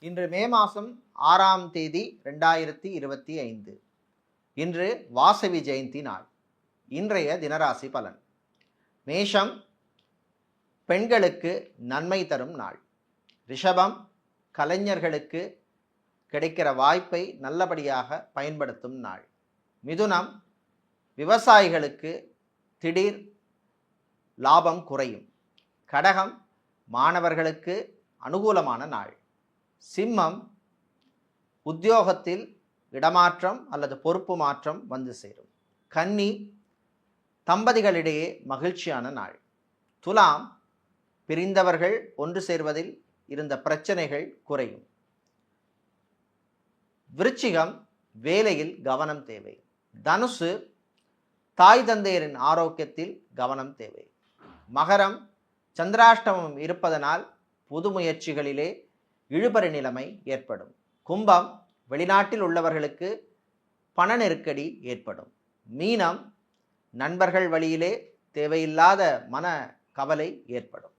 இன்று மே மாதம் 6ஆம் தேதி 2025. இன்று வாசவி ஜெயந்தி நாள். இன்றைய தினராசி பலன். மேஷம் பெண்களுக்கு நன்மை தரும் நாள். ரிஷபம் கலைஞர்களுக்கு கிடைக்கிற வாய்ப்பை நல்லபடியாக பயன்படுத்தும் நாள். மிதுனம் விவசாயிகளுக்கு திடீர் லாபம் குறையும். கடகம் மாணவர்களுக்கு அனுகூலமான நாள். சிம்மம் உத்தியோகத்தில் இடமாற்றம் அல்லது பொறுப்பு மாற்றம் வந்து சேரும். கன்னி தம்பதிகளிடையே மகிழ்ச்சியான நாள். துலாம் பிரிந்தவர்கள் ஒன்று சேர்வதில் இருந்த பிரச்சனைகள் குறையும். விருச்சிகம் வேலையில் கவனம் தேவை. தனுசு தாய் தந்தையரின் ஆரோக்கியத்தில் கவனம் தேவை. மகரம் சந்திராஷ்டமம் இருப்பதனால் புது முயற்சிகளிலே இழுபறி நிலைமை ஏற்படும். கும்பம் வெளிநாட்டில் உள்ளவர்களுக்கு பண நெருக்கடி ஏற்படும். மீனம் நண்பர்கள் வழியிலே தேவையில்லாத மன கவலை ஏற்படும்.